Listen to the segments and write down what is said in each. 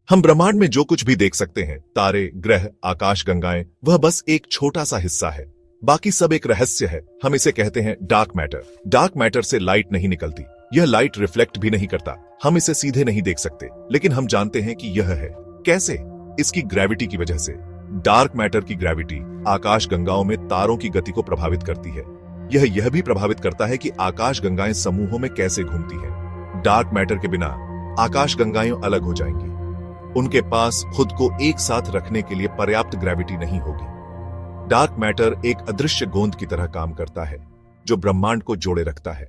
हम ब्रह्मांड में जो कुछ भी देख सकते हैं, तारे, ग्रह, आकाश गंगाएं, वह बस एक छोटा सा हिस्सा है। बाकी सब एक रहस्य है। हम इसे कहते हैं डार्क मैटर। डार्क मैटर से लाइट नहीं निकलती, यह लाइट रिफ्लेक्ट भी नहीं करता। हम इसे सीधे नहीं देख सकते, लेकिन हम जानते हैं कि यह है। कैसे? इसकी ग्रेविटी की वजह से। डार्क मैटर की ग्रेविटी आकाश गंगाओं में तारों की गति को प्रभावित करती है। यह भी प्रभावित करता है कि आकाश गंगाएं समूहों में कैसे घूमती हैं। डार्क मैटर के बिना आकाश गंगाएं अलग हो जाएंगी। उनके पास खुद को एक साथ रखने के लिए पर्याप्त ग्रेविटी नहीं होगी। डार्क मैटर एक अदृश्य गोंद की तरह काम करता है, जो ब्रह्मांड को जोड़े रखता है।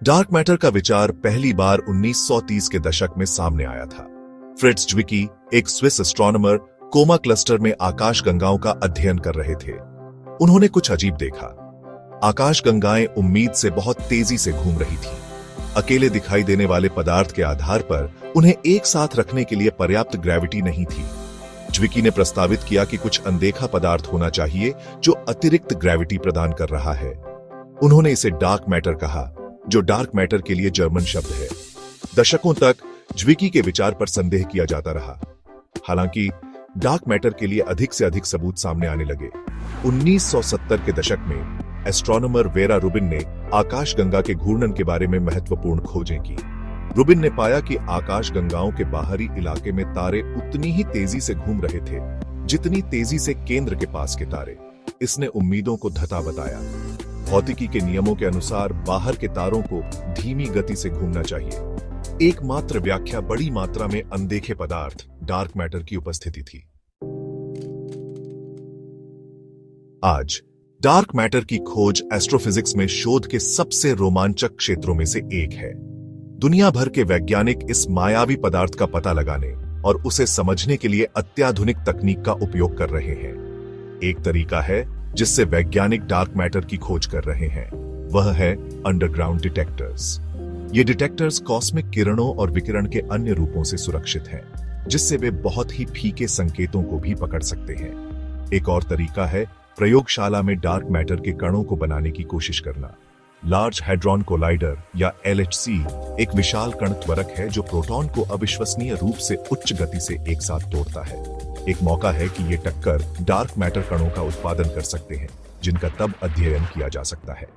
डार्क मैटर का विचार पहली बार 1930 के दशक में सामने आया था। फ्रिट्ज ज्विकी, एक स्विस एस्ट्रोनॉमर, कोमा क्लस्टर में आकाश गंगाओं का अध्ययन कर रहे थे। उन्होंने कुछ अजीब देखा। आकाश गंगाएं उम्मीद से बहुत तेजी से घूम रही थी। अकेले दिखाई देने वाले पदार्थ के आधार पर उन्हें एक साथ रखने के लिए पर्याप्त ग्रेविटी नहीं थी। ज्विकी ने प्रस्तावित किया कि कुछ अनदेखा पदार्थ होना चाहिए जो अतिरिक्त ग्रेविटी प्रदान कर रहा है। उन्होंने इसे डार्क मैटर कहा, जो डार्क मैटर के लिए जर्मन शब्द है। दशकों तक ज्विकी के विचार पर संदेह किया जाता रहा। हालांकि डार्क मैटर के लिए अधिक से अधिक सबूत सामने आने लगे। 1970 के दशक में एस्ट्रोनॉमर वेरा रुबिन ने आकाश गंगा के घूर्णन के बारे में महत्वपूर्ण खोजें की। रुबिन ने पाया कि आकाश गंगाओं के बाहरी इलाके में तारे उतनी ही तेजी से घूम रहे थे जितनी तेजी से केंद्र के पास के तारे। इसने उम्मीदों को धता बताया। भौतिकी के नियमों के अनुसार बाहर के तारों को धीमी गति से घूमना चाहिए। एकमात्र व्याख्या बड़ी मात्रा में अनदेखे पदार्थ डार्क मैटर की उपस्थिति थी। आज डार्क मैटर की खोज एस्ट्रोफिजिक्स में शोध के सबसे रोमांचक क्षेत्रों में से एक है। दुनिया भर के वैज्ञानिक इस मायावी पदार्थ का पता लगाने और उसे समझने के लिए अत्याधुनिक तकनीक का उपयोग कर रहे हैं। एक तरीका है जिससे वैज्ञानिक डार्क मैटर की खोज कर रहे हैं, वह है अंडरग्राउंड डिटेक्टर्स। ये डिटेक्टर्स कॉस्मिक किरणों और विकिरण के अन्य रूपों से सुरक्षित हैं, जिससे वे बहुत ही फीके संकेतों को भी पकड़ सकते हैं। एक और तरीका है प्रयोगशाला में डार्क मैटर के कणों को बनाने की कोशिश करना। लार्ज हैड्रॉन कोलाइडर या LHC एक विशाल कण त्वरक है जो प्रोटॉन को अविश्वसनीय रूप से उच्च गति से एक साथ तोड़ता है। एक मौका है कि ये टक्कर डार्क मैटर कणों का उत्पादन कर सकते हैं, जिनका तब अध्ययन किया जा सकता है।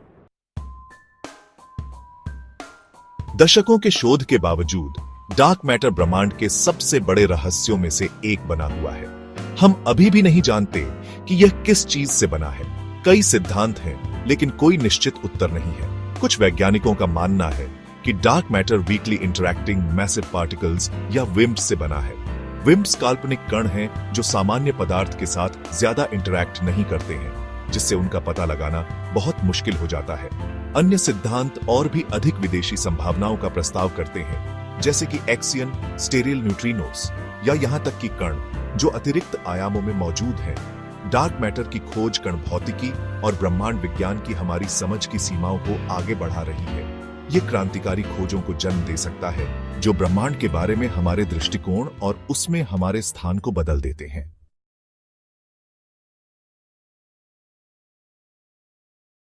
दशकों के शोध के बावजूद डार्क मैटर ब्रह्मांड के सबसे बड़े रहस्यों में से एक बना हुआ है। हम अभी भी नहीं जानते कि यह किस चीज से बना है। कई सिद्धांत हैं, लेकिन कोई निश्चित उत्तर नहीं है। कुछ वैज्ञानिकों का मानना है कि dark matter weekly interacting massive particles या विम्प्स से बना है। विम्प्स काल्पनिक कण हैं जो सामान्य पदार्थ के साथ ज्यादा इंटरैक्ट नहीं करते हैं, जिससे उनका पता लगाना बहुत मुश्किल हो जाता है। अन्य सिद्धांत और भी अधिक विदेशी संभावनाओं का प्रस्ताव करते हैं, जैसे कि एक्सियन, स्टेरिल न्यूट्रिनोस या यहां तक कि कण जो अतिरिक्त आयामों में मौजूद हैं। डार्क मैटर की खोज कण भौतिकी और ब्रह्मांड विज्ञान की हमारी समझ की सीमाओं को आगे बढ़ा रही है। ये क्रांतिकारी खोजों को जन्म दे सकता है, जो ब्रह्मांड के बारे में हमारे दृष्टिकोण और उसमें हमारे स्थान को बदल देते हैं।